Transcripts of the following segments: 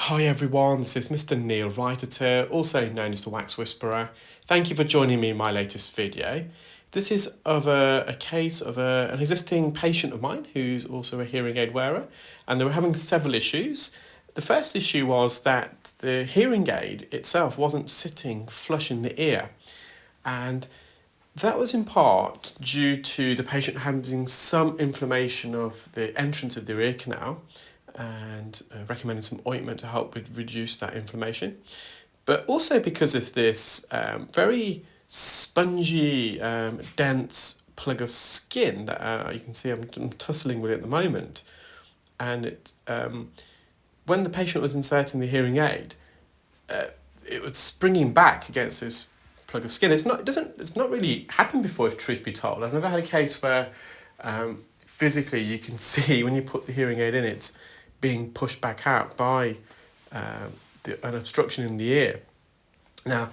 Hi everyone, this is Mr Neel Raithatha, also known as the Wax Whisperer. Thank you for joining me in my latest video. This is of a case of an existing patient of mine who's also a hearing aid wearer, and they were having several issues. The first issue was that the hearing aid itself wasn't sitting flush in the ear, and that was in part due to the patient having some inflammation of the entrance of their ear canal, and recommending some ointment to help with reduce that inflammation. But also because of this very spongy, dense plug of skin that you can see I'm tussling with at the moment. And when the patient was inserting the hearing aid, it was springing back against this plug of skin. It's not really happened before, if truth be told. I've never had a case where physically you can see when you put the hearing aid in, it's being pushed back out by an obstruction in the ear. Now,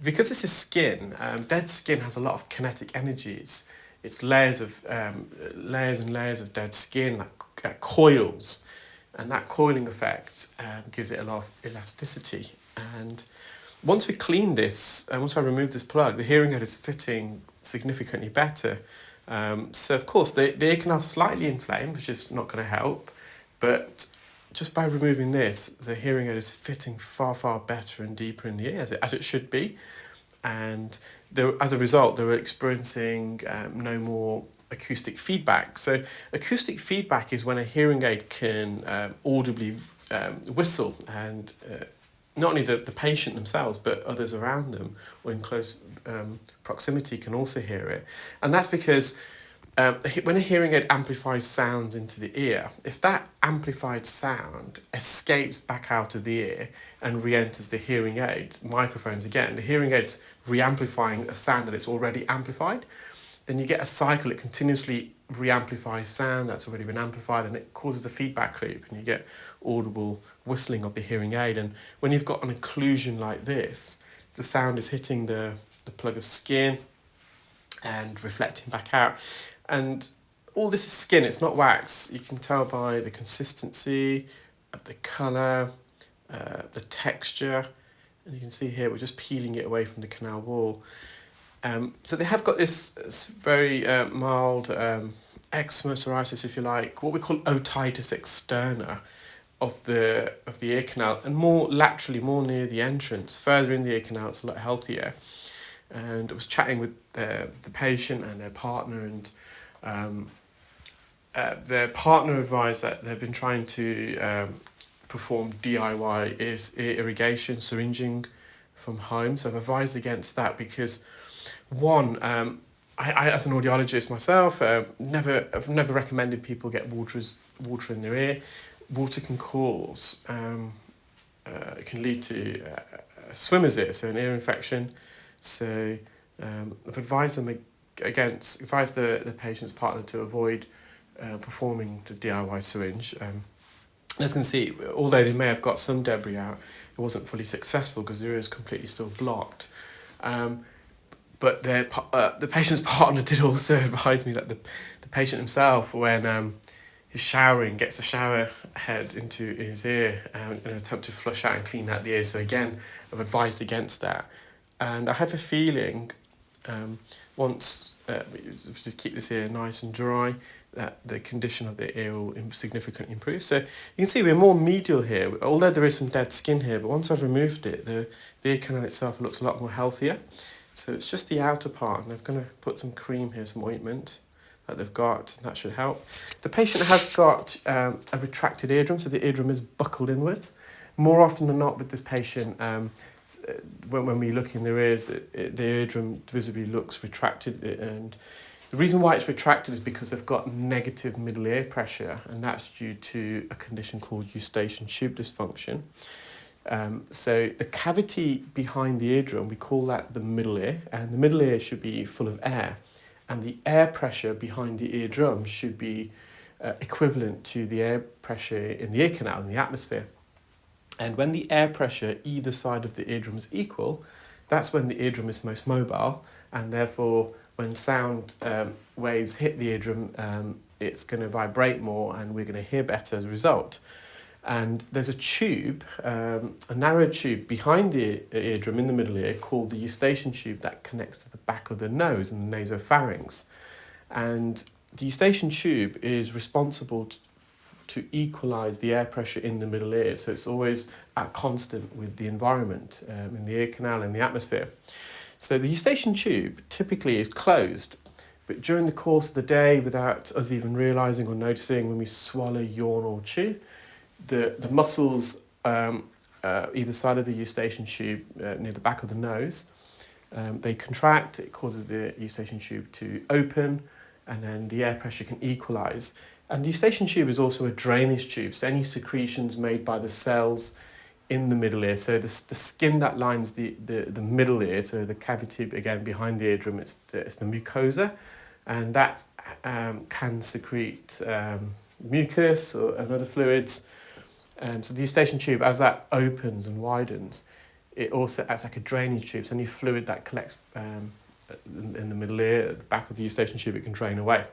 because this is skin, dead skin has a lot of kinetic energies. It's layers and layers of dead skin that coils, and that coiling effect gives it a lot of elasticity. And once we clean this, and once I remove this plug, the hearing aid is fitting significantly better. So of course the ear canal is slightly inflamed, which is not going to help, but just by removing this, the hearing aid is fitting far, far better and deeper in the ear, as it should be. And as a result, they were experiencing no more acoustic feedback. So acoustic feedback is when a hearing aid can audibly whistle, and not only the patient themselves, but others around them or in close proximity can also hear it. And that's because when a hearing aid amplifies sounds into the ear, if that amplified sound escapes back out of the ear and re-enters the hearing aid, microphones again, the hearing aid's re-amplifying a sound that it's already amplified, then you get a cycle. It continuously re-amplifies sound that's already been amplified, and it causes a feedback loop, and you get audible whistling of the hearing aid. And when you've got an occlusion like this, the sound is hitting the plug of skin and reflecting back out. And all this is skin, it's not wax. You can tell by the consistency, the colour, the texture. And you can see here, we're just peeling it away from the canal wall. So they have got this very mild eczema, psoriasis, if you like, what we call otitis externa of the ear canal, and more laterally, more near the entrance. Further in the ear canal, it's a lot healthier. And I was chatting with the patient and their partner, and their partner advised that they've been trying to perform DIY ear irrigation, syringing from home. So I've advised against that because, one, I as an audiologist myself, I've never recommended people get water in their ear. Water can cause, it can lead to a swimmer's ear, so an ear infection. So I've advised them advise the patient's partner to avoid performing the DIY syringe. As you can see, although they may have got some debris out, it wasn't fully successful because the ear is completely still blocked. But the patient's partner did also advise me that the patient himself, when he's showering, gets a shower head into his ear in an attempt to flush out and clean out the ear. So again, I've advised against that. And I have a feeling once we just keep this ear nice and dry, that the condition of the ear will significantly improve. So you can see we're more medial here, although there is some dead skin here, but once I've removed it, the ear canal itself looks a lot more healthier. So it's just the outer part, and I'm going to put some cream here, some ointment that they've got, and that should help. The patient has got a retracted eardrum, so the eardrum is buckled inwards. More often than not with this patient, when we look in their ears, the eardrum visibly looks retracted, and the reason why it's retracted is because they've got negative middle ear pressure, and that's due to a condition called Eustachian tube dysfunction. So the cavity behind the eardrum, we call that the middle ear, and the middle ear should be full of air, and the air pressure behind the eardrum should be equivalent to the air pressure in the ear canal, in the atmosphere. And when the air pressure either side of the eardrum is equal, that's when the eardrum is most mobile, and therefore when sound waves hit the eardrum, it's going to vibrate more, and we're going to hear better as a result. And there's a tube, a narrow tube behind the eardrum in the middle ear called the Eustachian tube that connects to the back of the nose and the nasopharynx. And the Eustachian tube is responsible to equalize the air pressure in the middle ear, so it's always at constant with the environment in the ear canal and the atmosphere. So the Eustachian tube typically is closed, but during the course of the day, without us even realizing or noticing, when we swallow, yawn or chew, the muscles either side of the Eustachian tube near the back of the nose, they contract, it causes the Eustachian tube to open, and then the air pressure can equalize. And the Eustachian tube is also a drainage tube, so any secretions made by the cells in the middle ear, so the skin that lines the middle ear, so the cavity again behind the eardrum, it's the mucosa, and that can secrete mucus and other fluids. So the Eustachian tube, as that opens and widens, it also acts like a drainage tube, so any fluid that collects in the middle ear, at the back of the Eustachian tube, it can drain away.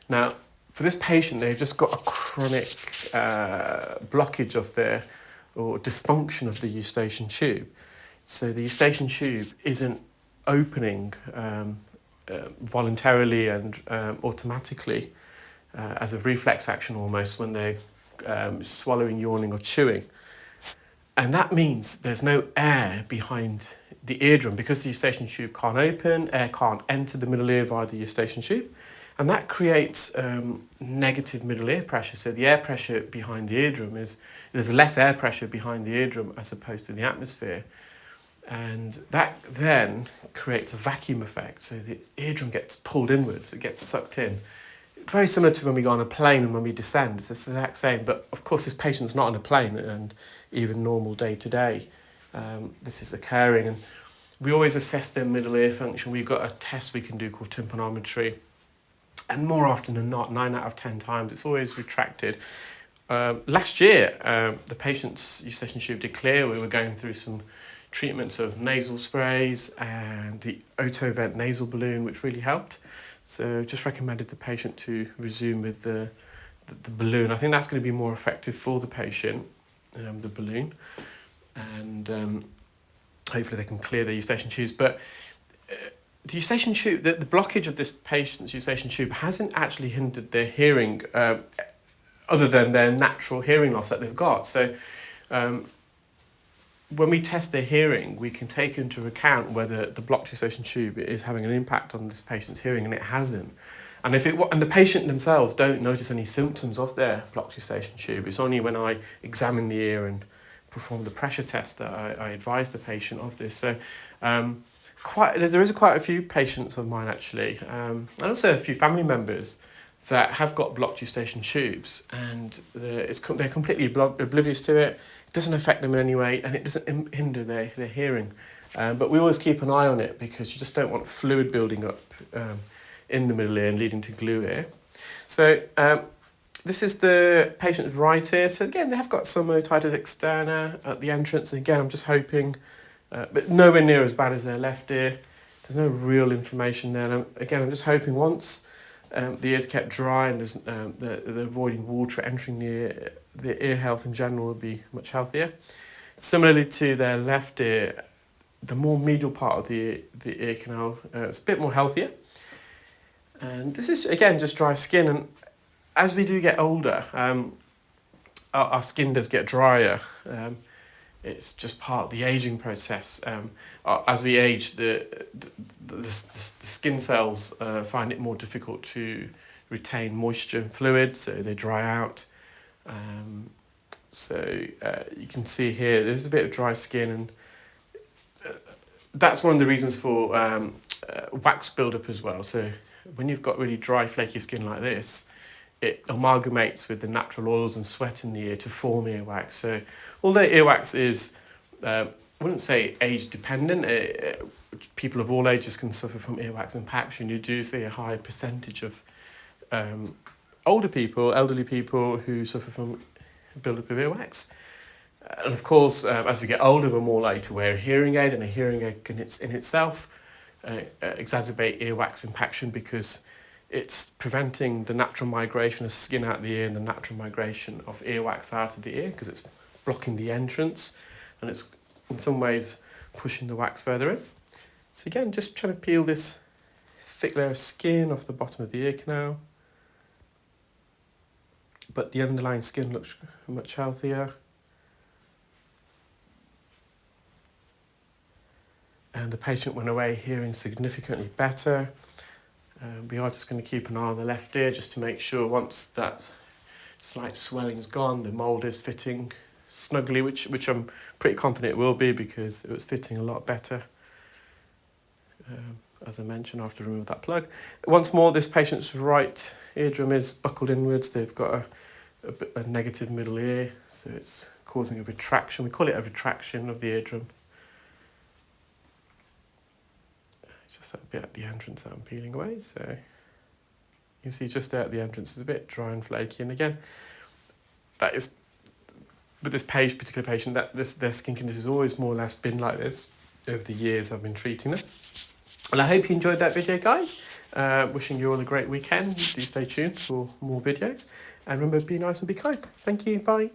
Now, for this patient, they've just got a chronic blockage of their, or dysfunction of the Eustachian tube. So the Eustachian tube isn't opening voluntarily and automatically as a reflex action almost when they're swallowing, yawning or chewing. And that means there's no air behind the eardrum because the Eustachian tube can't open, air can't enter the middle ear via the Eustachian tube. And that creates negative middle ear pressure. So the air pressure behind the eardrum there's less air pressure behind the eardrum as opposed to the atmosphere. And that then creates a vacuum effect. So the eardrum gets pulled inwards, it gets sucked in. Very similar to when we go on a plane and when we descend, it's the exact same. But of course, this patient's not on a plane and even normal day to day, this is occurring. And we always assess their middle ear function. We've got a test we can do called tympanometry. And more often than not, 9 out of 10 times, it's always retracted. Last year, the patient's Eustachian tube did clear. We were going through some treatments of nasal sprays and the Otovent nasal balloon, which really helped. So just recommended the patient to resume with the balloon. I think that's going to be more effective for the patient, the balloon. And hopefully they can clear their Eustachian tubes. But the Eustachian tube, the blockage of this patient's Eustachian tube hasn't actually hindered their hearing other than their natural hearing loss that they've got. So when we test their hearing, we can take into account whether the blocked Eustachian tube is having an impact on this patient's hearing, and it hasn't. And and the patient themselves don't notice any symptoms of their blocked Eustachian tube. It's only when I examine the ear and perform the pressure test that I advise the patient of this. So there is quite a few patients of mine actually, and also a few family members that have got blocked Eustachian tubes, and they're completely oblivious to it. It doesn't affect them in any way, and it doesn't hinder their hearing. But we always keep an eye on it because you just don't want fluid building up in the middle ear and leading to glue ear. So this is the patient's right ear. So again, they have got some otitis externa at the entrance. And again, I'm just hoping, but nowhere near as bad as their left ear. There's no real inflammation there. And again, I'm just hoping once the ear's kept dry and they're avoiding water entering the ear health in general will be much healthier. Similarly to their left ear, the more medial part of the ear canal is a bit more healthier. And this is, again, just dry skin. And as we do get older, our skin does get drier. It's just part of the aging process. As we age, the skin cells find it more difficult to retain moisture and fluid, so they dry out. So you can see here, there's a bit of dry skin, and that's one of the reasons for wax buildup as well. So when you've got really dry, flaky skin like this, it amalgamates with the natural oils and sweat in the ear to form earwax. So although earwax is, I wouldn't say age dependent, people of all ages can suffer from earwax impaction. You do see a high percentage of older people, elderly people who suffer from build-up of earwax. And of course, as we get older, we're more likely to wear a hearing aid, and a hearing aid can in itself exacerbate earwax impaction because it's preventing the natural migration of skin out of the ear and the natural migration of earwax out of the ear, because it's blocking the entrance and it's in some ways pushing the wax further in. So again, just trying to peel this thick layer of skin off the bottom of the ear canal. But the underlying skin looks much healthier. And the patient went away hearing significantly better. We are just going to keep an eye on the left ear just to make sure once that slight swelling is gone, the mould is fitting snugly, which I'm pretty confident it will be, because it was fitting a lot better, as I mentioned, after removing that plug. Once more, this patient's right eardrum is buckled inwards. They've got a negative middle ear, so it's causing a retraction. We call it a retraction of the eardrum. Just that bit at the entrance that I'm peeling away, so you can see just there at the entrance is a bit dry and flaky. And again, that is, with this particular patient, their skin condition has always more or less been like this over the years I've been treating them. Well, I hope you enjoyed that video, guys. Wishing you all a great weekend. Do stay tuned for more videos. And remember, be nice and be kind. Thank you. Bye.